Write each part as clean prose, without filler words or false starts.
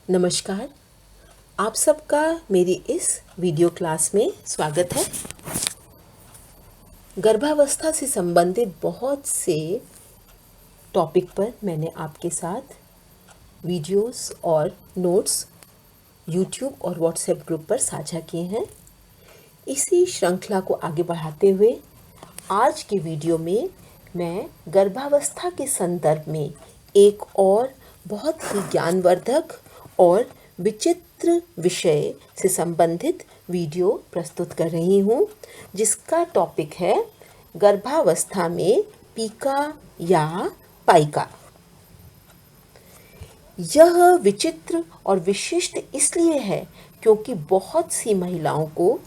नमस्कार। आप सबका मेरी इस वीडियो क्लास में स्वागत है। गर्भावस्था से संबंधित बहुत से टॉपिक पर मैंने आपके साथ वीडियोस और नोट्स यूट्यूब और व्हाट्सएप ग्रुप पर साझा किए हैं। इसी श्रृंखला को आगे बढ़ाते हुए आज के वीडियो में मैं गर्भावस्था के संदर्भ में एक और बहुत ही ज्ञानवर्धक और विचित्र विषय से संबंधित वीडियो प्रस्तुत कर रही हूँ, जिसका टॉपिक है गर्भावस्था में पीका या पाइका। यह विचित्र और विशिष्ट इसलिए है क्योंकि बहुत सी महिलाओं को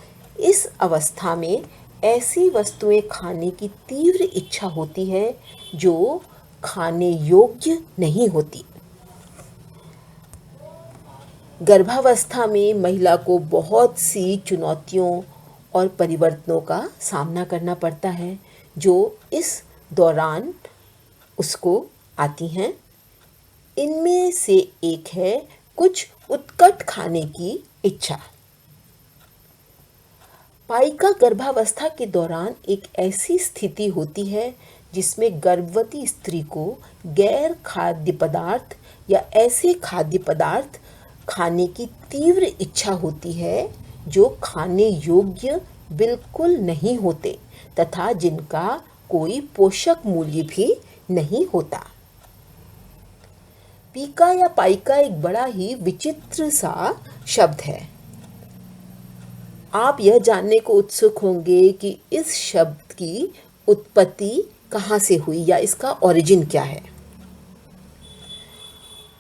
इस अवस्था में ऐसी वस्तुएं खाने की तीव्र इच्छा होती है जो खाने योग्य नहीं होती। गर्भावस्था में महिला को बहुत सी चुनौतियों और परिवर्तनों का सामना करना पड़ता है जो इस दौरान उसको आती हैं। इनमें से एक है कुछ उत्कट खाने की इच्छा। पाइका गर्भावस्था के दौरान एक ऐसी स्थिति होती है जिसमें गर्भवती स्त्री को गैर खाद्य पदार्थ या ऐसे खाद्य पदार्थ खाने की तीव्र इच्छा होती है जो खाने योग्य बिल्कुल नहीं होते तथा जिनका कोई पोषक मूल्य भी नहीं होता। पीका या पाइका एक बड़ा ही विचित्र सा शब्द है। आप यह जानने को उत्सुक होंगे कि इस शब्द की उत्पत्ति कहाँ से हुई या इसका ओरिजिन क्या है।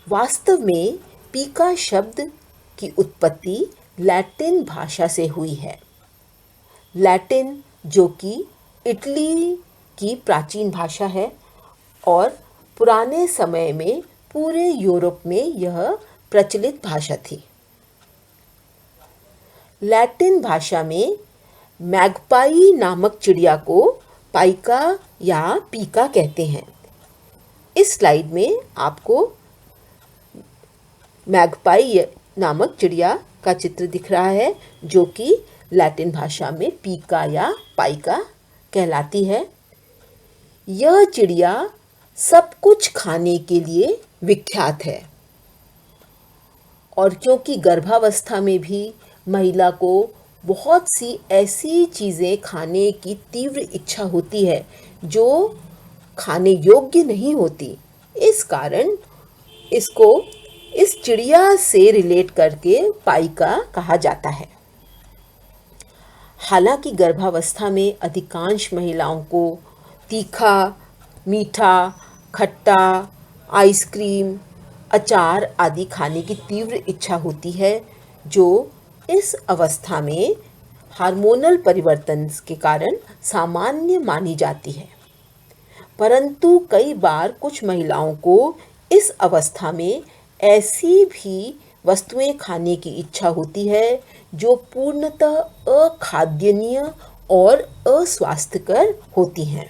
वास्तव में पीका शब्द की उत्पत्ति लैटिन भाषा से हुई है। लैटिन जो कि इटली की प्राचीन भाषा है और पुराने समय में पूरे यूरोप में यह प्रचलित भाषा थी। लैटिन भाषा में मैगपाई नामक चिड़िया को पाइका या पीका कहते हैं। इस स्लाइड में आपको मैगपाई नामक चिड़िया का चित्र दिख रहा है जो कि लैटिन भाषा में पीका या पाइका कहलाती है। यह चिड़िया सब कुछ खाने के लिए विख्यात है और क्योंकि गर्भावस्था में भी महिला को बहुत सी ऐसी चीज़ें खाने की तीव्र इच्छा होती है जो खाने योग्य नहीं होती, इस कारण इसको इस चिड़िया से रिलेट करके पाइका कहा जाता है। हालांकि गर्भावस्था में अधिकांश महिलाओं को तीखा, मीठा, खट्टा, आइसक्रीम, अचार आदि खाने की तीव्र इच्छा होती है जो इस अवस्था में हार्मोनल परिवर्तन के कारण सामान्य मानी जाती है। परंतु कई बार कुछ महिलाओं को इस अवस्था में ऐसी भी वस्तुएं खाने की इच्छा होती है जो पूर्णतः अखाद्यनीय और अस्वास्थ्यकर होती हैं।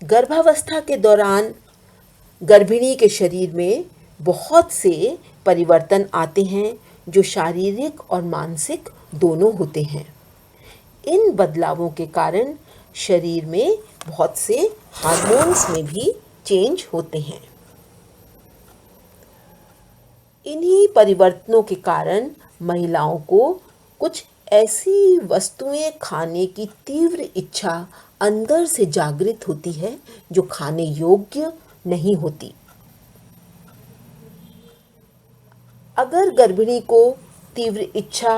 गर्भावस्था के दौरान गर्भिणी के शरीर में बहुत से परिवर्तन आते हैं जो शारीरिक और मानसिक दोनों होते हैं। इन बदलावों के कारण शरीर में बहुत से हार्मोन्स में भी चेंज होते हैं। इन्हीं परिवर्तनों के कारण महिलाओं को कुछ ऐसी वस्तुएं खाने की तीव्र इच्छा अंदर से जागृत होती है जो खाने योग्य नहीं होती। अगर गर्भिणी को तीव्र इच्छा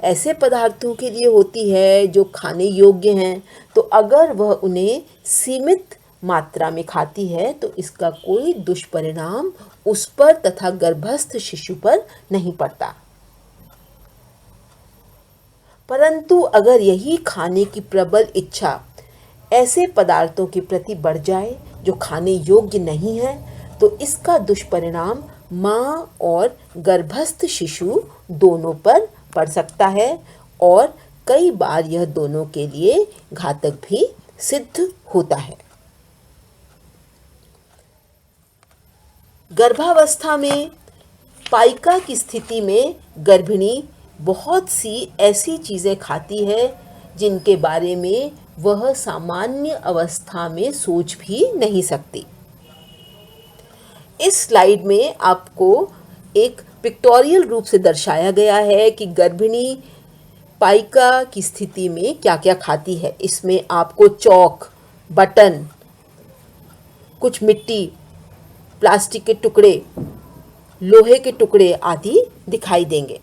ऐसे पदार्थों के लिए होती है जो खाने योग्य हैं, तो अगर वह उन्हें सीमित मात्रा में खाती है तो इसका कोई दुष्परिणाम उस पर तथा गर्भस्थ शिशु पर नहीं पड़ता। परंतु अगर यही खाने की प्रबल इच्छा ऐसे पदार्थों के प्रति बढ़ जाए जो खाने योग्य नहीं है तो इसका दुष्परिणाम माँ और गर्भस्थ शिशु दोनों पर पड़ सकता है और कई बार यह दोनों के लिए घातक भी सिद्ध होता है। गर्भावस्था में पाइका की स्थिति में गर्भिणी बहुत सी ऐसी चीज़ें खाती है जिनके बारे में वह सामान्य अवस्था में सोच भी नहीं सकती। इस स्लाइड में आपको एक पिक्टोरियल रूप से दर्शाया गया है कि गर्भिणी पाइका की स्थिति में क्या क्या खाती है। इसमें आपको चौक, बटन, कुछ मिट्टी, प्लास्टिक के टुकड़े, लोहे के टुकड़े आदि दिखाई देंगे।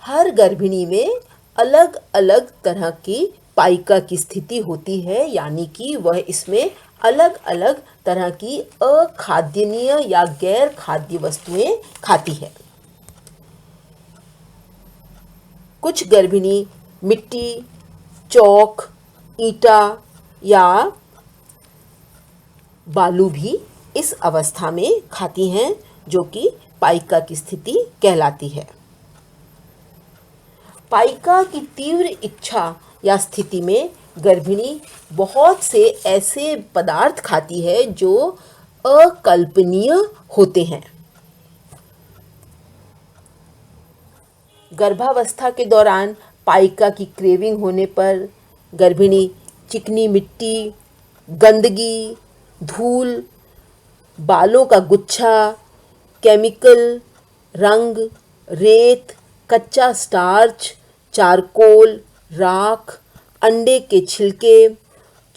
हर गर्भिणी में अलग अलग तरह की पाइका की स्थिति होती है, यानी कि वह इसमें अलग अलग तरह की अखाद्यनीय या गैर खाद्य वस्तुएं खाती है। कुछ गर्भिणी मिट्टी, चौक, ईंटा या बालू भी इस अवस्था में खाती हैं, जो कि पाइका की स्थिति कहलाती है। पाइका की तीव्र इच्छा या स्थिति में गर्भिणी बहुत से ऐसे पदार्थ खाती है जो अकल्पनीय होते हैं। गर्भावस्था के दौरान पाइका की क्रेविंग होने पर गर्भिणी चिकनी मिट्टी, गंदगी, धूल, बालों का गुच्छा, केमिकल, रंग, रेत, कच्चा स्टार्च, चारकोल, राख, अंडे के छिलके,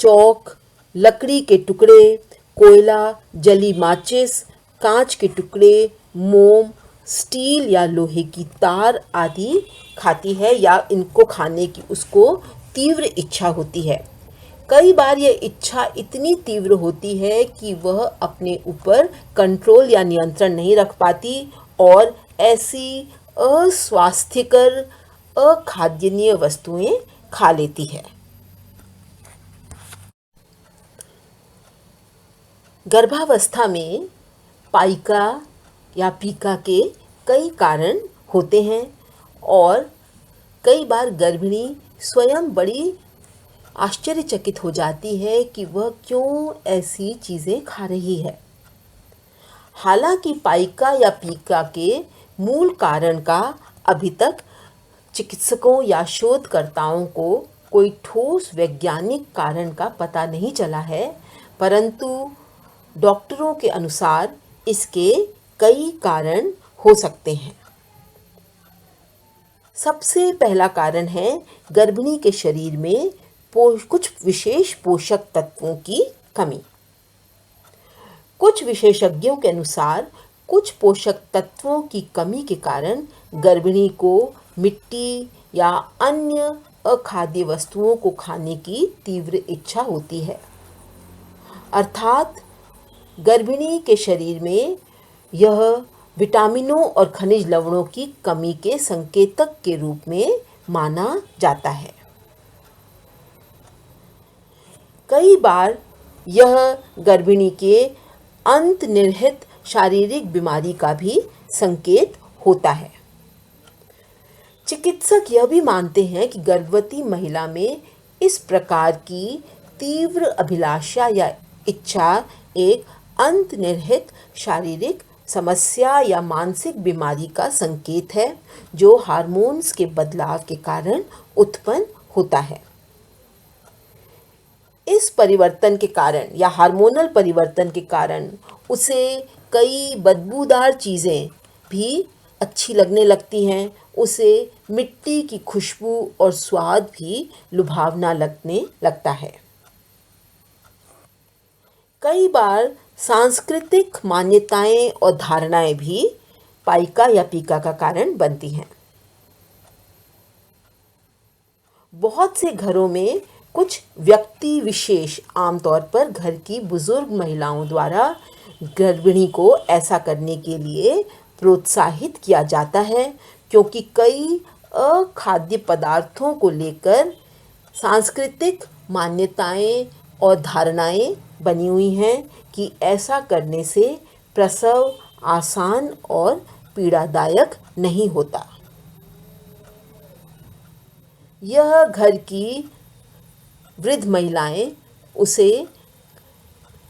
चौक, लकड़ी के टुकड़े, कोयला, जली माचिस, कांच के टुकड़े, मोम, स्टील या लोहे की तार आदि खाती है या इनको खाने की उसको तीव्र इच्छा होती है। कई बार यह इच्छा इतनी तीव्र होती है कि वह अपने ऊपर कंट्रोल या नियंत्रण नहीं रख पाती और ऐसी अस्वास्थ्यकर अखाद्यनीय वस्तुएं खा लेती है। गर्भावस्था में पाइका या पीका के कई कारण होते हैं और कई बार गर्भिणी स्वयं बड़ी आश्चर्यचकित हो जाती है कि वह क्यों ऐसी चीज़ें खा रही है। हालांकि पाइका या पीका के मूल कारण का अभी तक चिकित्सकों या शोधकर्ताओं को कोई ठोस वैज्ञानिक कारण का पता नहीं चला है, परंतु डॉक्टरों के अनुसार इसके कई कारण हो सकते हैं। सबसे पहला कारण है गर्भिणी के शरीर में कुछ विशेष पोषक तत्वों की कमी। कुछ विशेषज्ञों के अनुसार कुछ पोषक तत्वों की कमी के कारण गर्भिणी को मिट्टी या अन्य अखाद्य वस्तुओं को खाने की तीव्र इच्छा होती है। अर्थात गर्भिणी के शरीर में यह विटामिनों और खनिज लवणों की कमी के संकेतक के रूप में माना जाता है। कई बार यह गर्भिणी के अंतर्निहित शारीरिक बीमारी का भी संकेत होता है। चिकित्सक यह भी मानते हैं कि गर्भवती महिला में इस प्रकार की तीव्र अभिलाषा या इच्छा एक अंतर्निहित शारीरिक समस्या या मानसिक बीमारी का संकेत है, जो हार्मोन्स के बदलाव के कारण उत्पन्न होता है। इस परिवर्तन के कारण या हार्मोनल परिवर्तन के कारण उसे कई बदबूदार चीज़ें भी अच्छी लगने लगती हैं। उसे मिट्टी की खुशबू और स्वाद भी लुभावना लगने लगता है। कई बार सांस्कृतिक मान्यताएं और धारणाएं भी पाइका या पीका का कारण बनती हैं। बहुत से घरों में कुछ व्यक्ति विशेष, आमतौर पर घर की बुजुर्ग महिलाओं द्वारा गर्भिणी को ऐसा करने के लिए प्रोत्साहित किया जाता है, क्योंकि कई अखाद्य पदार्थों को लेकर सांस्कृतिक मान्यताएं और धारणाएं बनी हुई हैं कि ऐसा करने से प्रसव आसान और पीड़ादायक नहीं होता। यह घर की वृद्ध महिलाएं उसे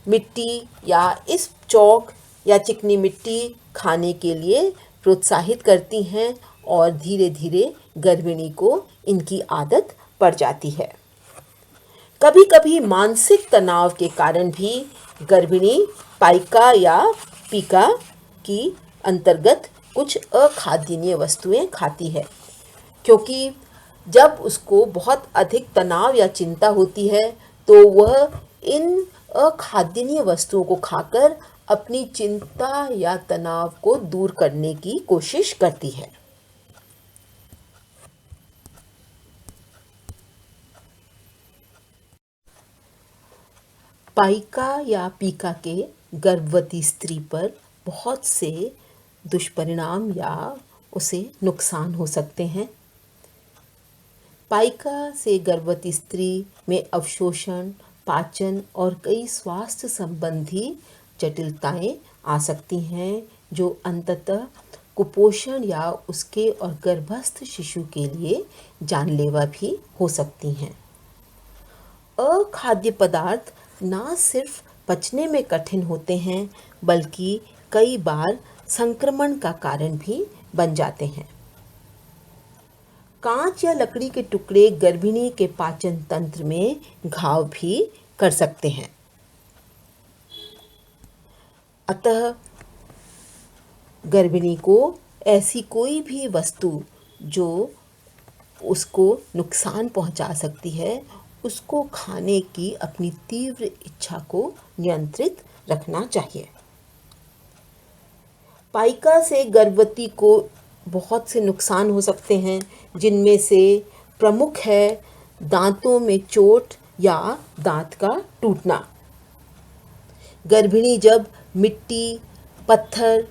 मिट्टी या इस चौक या चिकनी मिट्टी खाने के लिए प्रोत्साहित करती हैं और धीरे धीरे गर्भिणी को इनकी आदत पड़ जाती है। कभी कभी मानसिक तनाव के कारण भी गर्भिणी पाइका या पीका की अंतर्गत कुछ अखाद्यनीय वस्तुएं खाती है, क्योंकि जब उसको बहुत अधिक तनाव या चिंता होती है तो वह इन अखाद्यनीय वस्तुओं को खाकर अपनी चिंता या तनाव को दूर करने की कोशिश करती है। पाइका या पीका के गर्भवती स्त्री पर बहुत से दुष्परिणाम या उसे नुकसान हो सकते हैं। पाइका से गर्भवती स्त्री में अवशोषण, पाचन और कई स्वास्थ्य संबंधी जटिलताएं आ सकती हैं, जो अंततः कुपोषण या उसके और गर्भस्थ शिशु के लिए जानलेवा भी हो सकती हैं। अखाद्य पदार्थ ना सिर्फ पचने में कठिन होते हैं, बल्कि कई बार संक्रमण का कारण भी बन जाते हैं। कांच या लकड़ी के टुकड़े गर्भिणी के पाचन तंत्र में घाव भी कर सकते हैं। अतः गर्भिणी को ऐसी कोई भी वस्तु जो उसको नुकसान पहुंचा सकती है, उसको खाने की अपनी तीव्र इच्छा को नियंत्रित रखना चाहिए। पाइका से गर्भवती को बहुत से नुकसान हो सकते हैं, जिनमें से प्रमुख है दांतों में चोट या दांत का टूटना। गर्भिणी जब मिट्टी, पत्थर,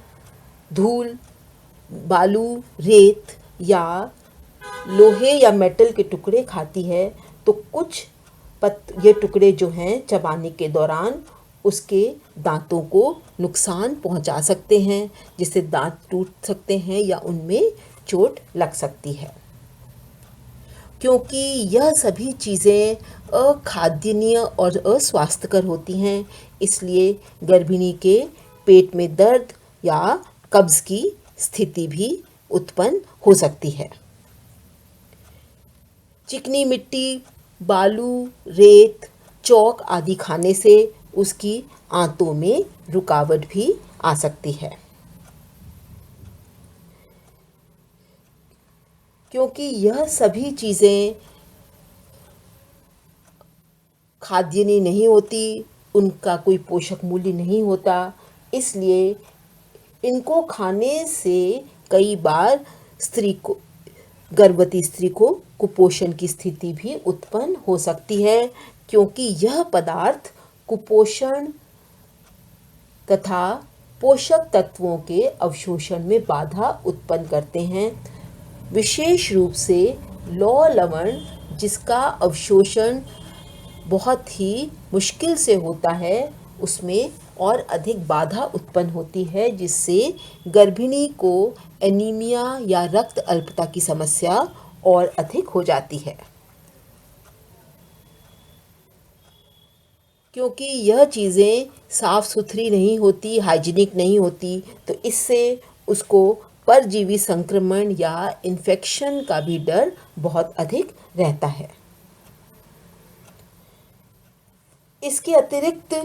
धूल, बालू, रेत या लोहे या मेटल के टुकड़े खाती है तो कुछ ये टुकड़े जो हैं चबाने के दौरान उसके दांतों को नुकसान पहुंचा सकते हैं, जिससे दांत टूट सकते हैं या उनमें चोट लग सकती है। क्योंकि यह सभी चीज़ें अखाद्यनीय और अस्वास्थ्यकर होती हैं, इसलिए गर्भिणी के पेट में दर्द या कब्ज़ की स्थिति भी उत्पन्न हो सकती है। चिकनी मिट्टी, बालू, रेत, चौक आदि खाने से उसकी आंतों में रुकावट भी आ सकती है। क्योंकि यह सभी चीज़ें खाद्यान्नी नहीं होती, उनका कोई पोषक मूल्य नहीं होता, इसलिए इनको खाने से कई बार गर्भवती स्त्री को कुपोषण की स्थिति भी उत्पन्न हो सकती है, क्योंकि यह पदार्थ कुपोषण तथा पोषक तत्वों के अवशोषण में बाधा उत्पन्न करते हैं। विशेष रूप से लौह लवण, जिसका अवशोषण बहुत ही मुश्किल से होता है, उसमें और अधिक बाधा उत्पन्न होती है, जिससे गर्भिणी को एनीमिया या रक्त अल्पता की समस्या और अधिक हो जाती है। क्योंकि यह चीज़ें साफ़ सुथरी नहीं होती, हाइजीनिक नहीं होती, तो इससे उसको परजीवी संक्रमण या इन्फेक्शन का भी डर बहुत अधिक रहता है। इसके अतिरिक्त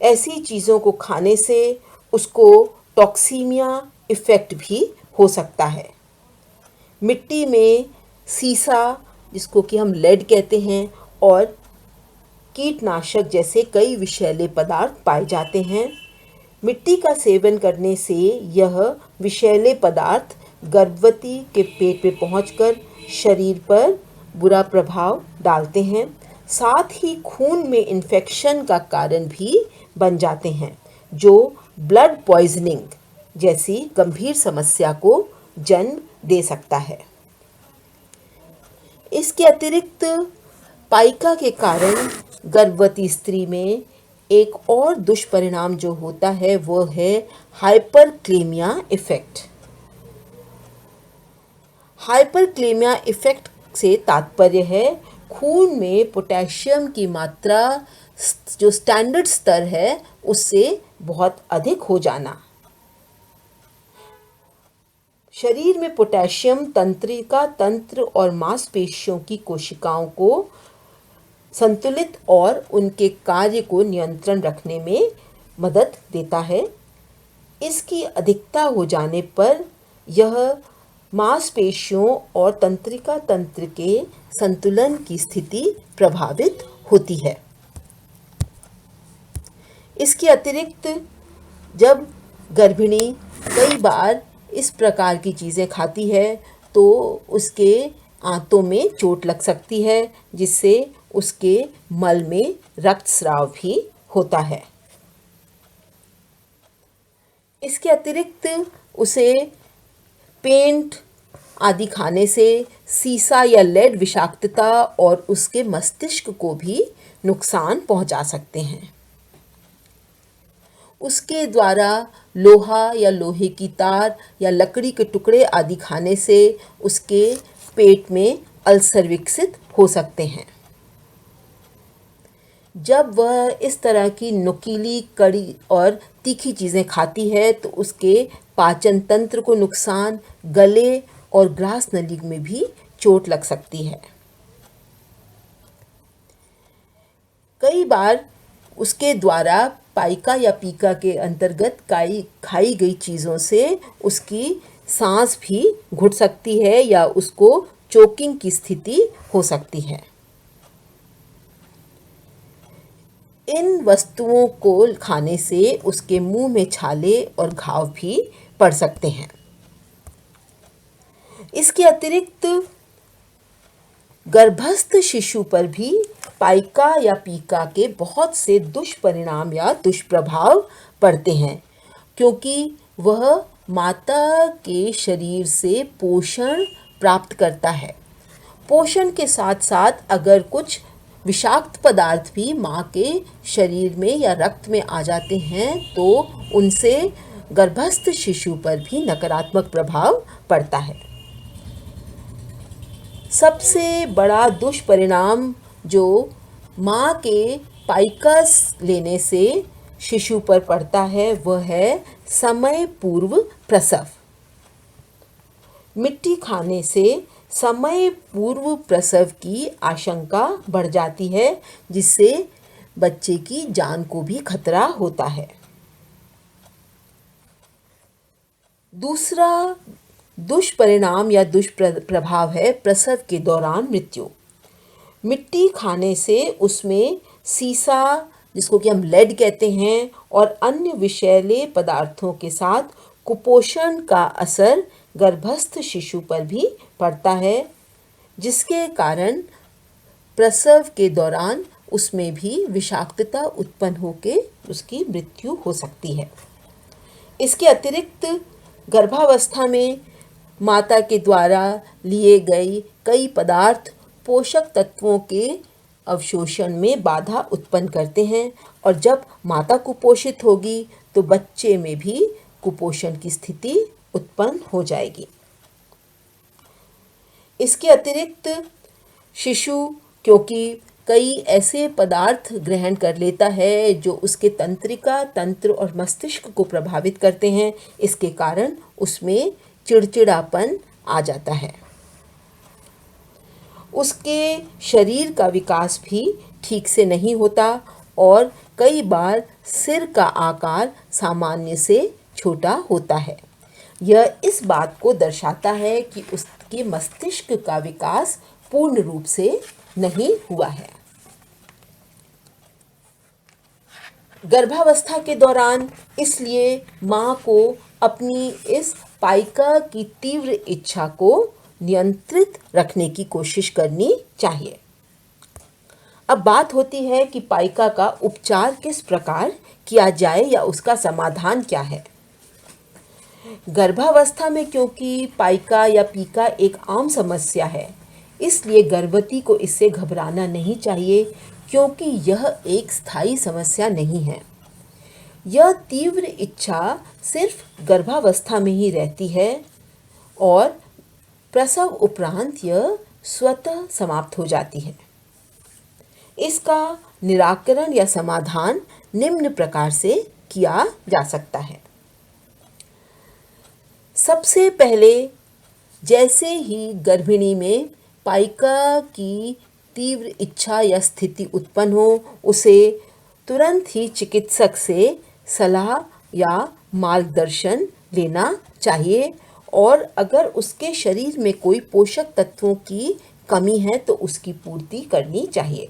ऐसी चीज़ों को खाने से उसको टॉक्सीमिया इफ़ेक्ट भी हो सकता है। मिट्टी में सीसा, जिसको कि हम लेड कहते हैं, और कीटनाशक जैसे कई विषैले पदार्थ पाए जाते हैं। मिट्टी का सेवन करने से यह विषैले पदार्थ गर्भवती के पेट में पहुंचकर शरीर पर बुरा प्रभाव डालते हैं, साथ ही खून में इन्फेक्शन का कारण भी बन जाते हैं, जो ब्लड पॉइजनिंग जैसी गंभीर समस्या को जन्म दे सकता है। इसके अतिरिक्त पाइका के कारण गर्भवती स्त्री में एक और दुष्परिणाम जो होता है वह है हाइपरक्लेमिया इफेक्ट। हाइपरक्लेमिया इफेक्ट से तात्पर्य है खून में पोटेशियम की मात्रा जो स्टैंडर्ड स्तर है उससे बहुत अधिक हो जाना, शरीर में पोटेशियम तंत्रिका तंत्र और मांसपेशियों की कोशिकाओं को संतुलित और उनके कार्य को नियंत्रण रखने में मदद देता है। इसकी अधिकता हो जाने पर यह मांसपेशियों और तंत्रिका तंत्र के संतुलन की स्थिति प्रभावित होती है। इसके अतिरिक्त जब गर्भिणी कई बार इस प्रकार की चीज़ें खाती है तो उसके आंतों में चोट लग सकती है, जिससे उसके मल में रक्तस्राव भी होता है। इसके अतिरिक्त उसे पेंट आदि खाने से सीसा या लेड विषाक्तता और उसके मस्तिष्क को भी नुकसान पहुंचा सकते हैं। उसके द्वारा लोहा या लोहे की तार या लकड़ी के टुकड़े आदि खाने से उसके पेट में अल्सर विकसित हो सकते हैं। जब वह इस तरह की नुकीली, कड़ी और तीखी चीज़ें खाती है तो उसके पाचन तंत्र को नुकसान, गले और ग्रास नली में भी चोट लग सकती है। कई बार उसके द्वारा पाइका या पीका के अंतर्गत खाई गई चीज़ों से उसकी सांस भी घुट सकती है या उसको चोकिंग की स्थिति हो सकती है। इन वस्तुओं को खाने से उसके मुंह में छाले और घाव भी पड़ सकते हैं। इसके अतिरिक्त गर्भस्थ शिशु पर भी पाइका या पीका के बहुत से दुष्परिणाम या दुष्प्रभाव पड़ते हैं, क्योंकि वह माता के शरीर से पोषण प्राप्त करता है। पोषण के साथ साथ अगर कुछ विषाक्त पदार्थ भी माँ के शरीर में या रक्त में आ जाते हैं तो उनसे गर्भस्थ शिशु पर भी नकारात्मक प्रभाव पड़ता है। सबसे बड़ा दुष्परिणाम जो माँ के पाइकस लेने से शिशु पर पड़ता है वह है समय पूर्व प्रसव। मिट्टी खाने से समय पूर्व प्रसव की आशंका बढ़ जाती है, जिससे बच्चे की जान को भी खतरा होता है। दूसरा दुष्परिणाम या दुष्प्रभाव है प्रसव के दौरान मृत्यु। मिट्टी खाने से उसमें सीसा, जिसको कि हम लेड कहते हैं, और अन्य विषैले पदार्थों के साथ कुपोषण का असर गर्भस्थ शिशु पर भी पड़ता है, जिसके कारण प्रसव के दौरान उसमें भी विषाक्तता उत्पन्न होकर उसकी मृत्यु हो सकती है। इसके अतिरिक्त गर्भावस्था में माता के द्वारा लिए गए कई पदार्थ पोषक तत्वों के अवशोषण में बाधा उत्पन्न करते हैं, और जब माता कुपोषित होगी तो बच्चे में भी कुपोषण की स्थिति उत्पन्न हो जाएगी। इसके अतिरिक्त शिशु क्योंकि कई ऐसे पदार्थ ग्रहण कर लेता है जो उसके तंत्रिका तंत्र और मस्तिष्क को प्रभावित करते हैं, इसके कारण उसमें चिड़चिड़ापन आ जाता है। उसके शरीर का विकास भी ठीक से नहीं होता और कई बार सिर का आकार सामान्य से छोटा होता है। यह इस बात को दर्शाता है कि उसके मस्तिष्क का विकास पूर्ण रूप से नहीं हुआ है। गर्भावस्था के दौरान इसलिए माँ को अपनी इस पाइका की तीव्र इच्छा को नियंत्रित रखने की कोशिश करनी चाहिए। अब बात होती है कि पाइका का उपचार किस प्रकार किया जाए या उसका समाधान क्या है। गर्भावस्था में क्योंकि पाइका या पीका एक आम समस्या है, इसलिए गर्भवती को इससे घबराना नहीं चाहिए, क्योंकि यह एक स्थायी समस्या नहीं है। यह तीव्र इच्छा सिर्फ गर्भावस्था में ही रहती है और प्रसव उपरांत यह स्वतः समाप्त हो जाती है। इसका निराकरण या समाधान निम्न प्रकार से किया जा सकता है। सबसे पहले जैसे ही गर्भिणी में पाइका की तीव्र इच्छा या स्थिति उत्पन्न हो, उसे तुरंत ही चिकित्सक से सलाह या मार्गदर्शन लेना चाहिए और अगर उसके शरीर में कोई पोषक तत्वों की कमी है तो उसकी पूर्ति करनी चाहिए।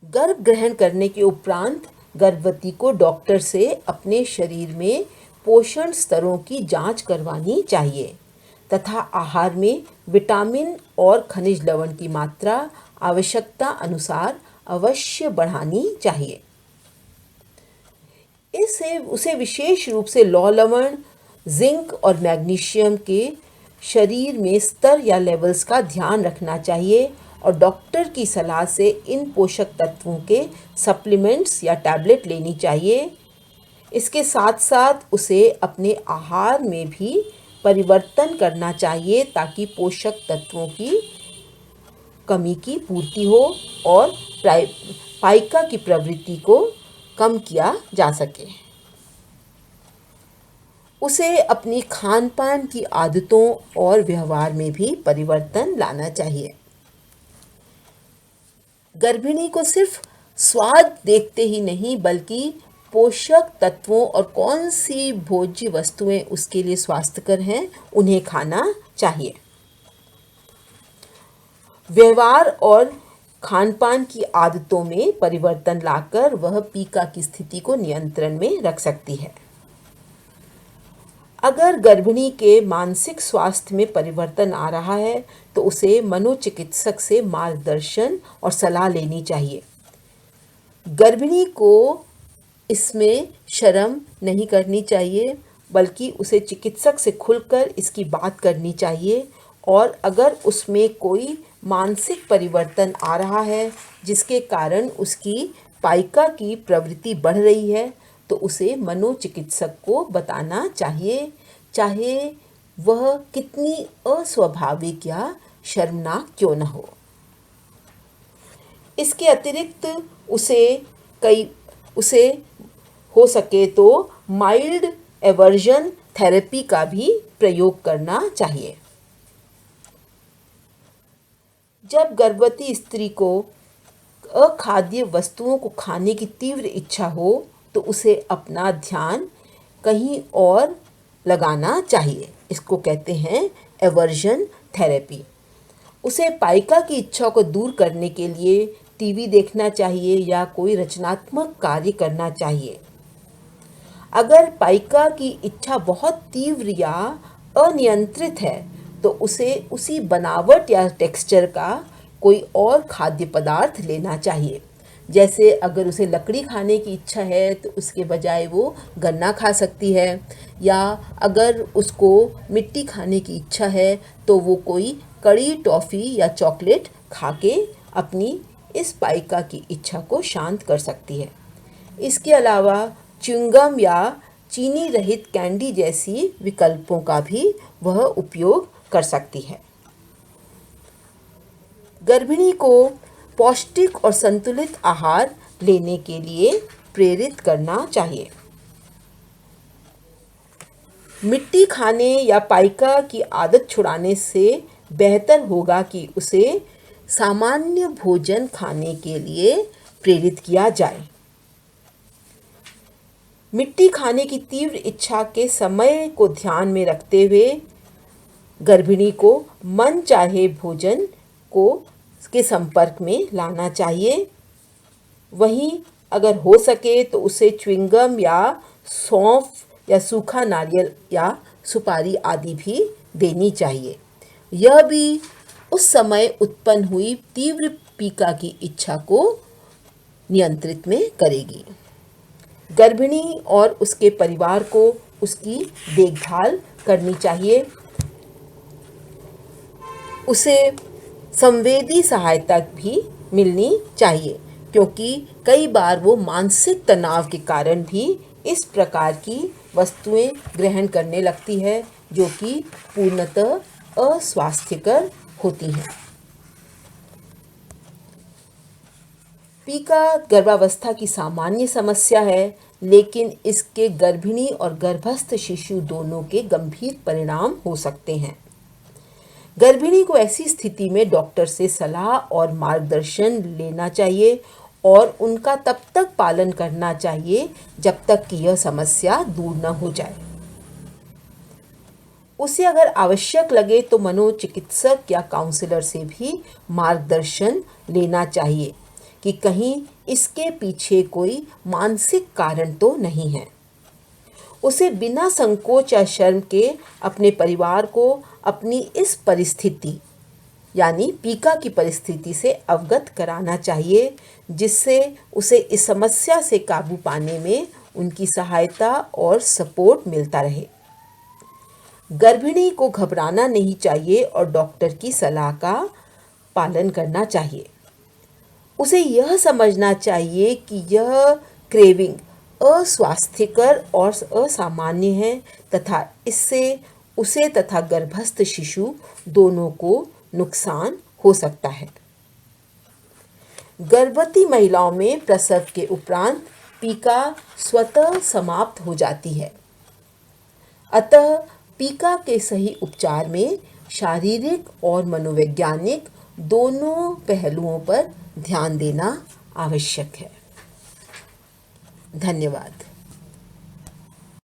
गर्भ ग्रहण करने के उपरांत गर्भवती को डॉक्टर से अपने शरीर में पोषण स्तरों की जांच करवानी चाहिए तथा आहार में विटामिन और खनिज लवण की मात्रा आवश्यकता अनुसार अवश्य बढ़ानी चाहिए। इससे उसे विशेष रूप से लौह लवण, जिंक और मैग्नीशियम के शरीर में स्तर या लेवल्स का ध्यान रखना चाहिए और डॉक्टर की सलाह से इन पोषक तत्वों के सप्लीमेंट्स या टैबलेट लेनी चाहिए। इसके साथ साथ उसे अपने आहार में भी परिवर्तन करना चाहिए ताकि पोषक तत्वों की कमी की पूर्ति हो और पाइका की प्रवृत्ति को कम किया जा सके। उसे अपनी खान पान की आदतों और व्यवहार में भी परिवर्तन लाना चाहिए। गर्भिणी को सिर्फ स्वाद देखते ही नहीं बल्कि पोषक तत्वों और कौन सी भोज्य वस्तुएं उसके लिए स्वास्थ्यकर हैं उन्हें खाना चाहिए। व्यवहार और खान पान की आदतों में परिवर्तन लाकर वह पीका की स्थिति को नियंत्रण में रख सकती है। अगर गर्भिणी के मानसिक स्वास्थ्य में परिवर्तन आ रहा है तो उसे मनोचिकित्सक से मार्गदर्शन और सलाह लेनी चाहिए। गर्भिणी को इसमें शर्म नहीं करनी चाहिए बल्कि उसे चिकित्सक से खुलकर इसकी बात करनी चाहिए और अगर उसमें कोई मानसिक परिवर्तन आ रहा है जिसके कारण उसकी पाइका की प्रवृत्ति बढ़ रही है तो उसे मनोचिकित्सक को बताना चाहिए, चाहे वह कितनी अस्वाभाविक या शर्मनाक क्यों न हो। इसके अतिरिक्त उसे हो सके तो माइल्ड एवर्जन थेरेपी का भी प्रयोग करना चाहिए। जब गर्भवती स्त्री को अखाद्य वस्तुओं को खाने की तीव्र इच्छा हो तो उसे अपना ध्यान कहीं और लगाना चाहिए। इसको कहते हैं एवर्जन थेरेपी। उसे पाइका की इच्छा को दूर करने के लिए टीवी देखना चाहिए या कोई रचनात्मक कार्य करना चाहिए। अगर पाइका की इच्छा बहुत तीव्र या अनियंत्रित है तो उसे उसी बनावट या टेक्सचर का कोई और खाद्य पदार्थ लेना चाहिए। जैसे अगर उसे लकड़ी खाने की इच्छा है तो उसके बजाय वो गन्ना खा सकती है, या अगर उसको मिट्टी खाने की इच्छा है तो वो कोई कड़ी टॉफ़ी या चॉकलेट खा के अपनी इस पाइका की इच्छा को शांत कर सकती है। इसके अलावा च्युइंगम या चीनी रहित कैंडी जैसी विकल्पों का भी वह उपयोग कर सकती है। गर्भिणी को पौष्टिक और संतुलित आहार लेने के लिए प्रेरित करना चाहिए। मिट्टी खाने या पाइका की आदत छुड़ाने से बेहतर होगा कि उसे सामान्य भोजन खाने के लिए प्रेरित किया जाए। मिट्टी खाने की तीव्र इच्छा के समय को ध्यान में रखते हुए गर्भिणी को मनचाहे भोजन के संपर्क में लाना चाहिए। वहीं अगर हो सके तो उसे च्युइंगम या सौंफ या सूखा नारियल या सुपारी आदि भी देनी चाहिए। यह भी उस समय उत्पन्न हुई तीव्र पीका की इच्छा को नियंत्रित में करेगी। गर्भिणी और उसके परिवार को उसकी देखभाल करनी चाहिए। उसे संवेदी सहायता भी मिलनी चाहिए क्योंकि कई बार वो मानसिक तनाव के कारण भी इस प्रकार की वस्तुएं ग्रहण करने लगती है जो कि पूर्णतः अस्वास्थ्यकर होती हैं। पीका गर्भावस्था की सामान्य समस्या है, लेकिन इसके गर्भिणी और गर्भस्थ शिशु दोनों के गंभीर परिणाम हो सकते हैं। गर्भिणी को ऐसी स्थिति में डॉक्टर से सलाह और मार्गदर्शन लेना चाहिए और उनका तब तक पालन करना चाहिए जब तक कि यह समस्या दूर न हो जाए। उसे अगर आवश्यक लगे तो मनोचिकित्सक या काउंसलर से भी मार्गदर्शन लेना चाहिए कि कहीं इसके पीछे कोई मानसिक कारण तो नहीं है। उसे बिना संकोच या शर्म के अपने परिवार को अपनी इस परिस्थिति यानी पीका की परिस्थिति से अवगत कराना चाहिए, जिससे उसे इस समस्या से काबू पाने में उनकी सहायता और सपोर्ट मिलता रहे। गर्भिणी को घबराना नहीं चाहिए और डॉक्टर की सलाह का पालन करना चाहिए। उसे यह समझना चाहिए कि यह क्रेविंग अस्वास्थ्यकर और असामान्य है तथा इससे उसे तथा गर्भस्थ शिशु दोनों को नुकसान हो सकता है। गर्भवती महिलाओं में प्रसव के उपरांत पीका स्वतः समाप्त हो जाती है। अतः पीका के सही उपचार में शारीरिक और मनोवैज्ञानिक दोनों पहलुओं पर ध्यान देना आवश्यक है। धन्यवाद।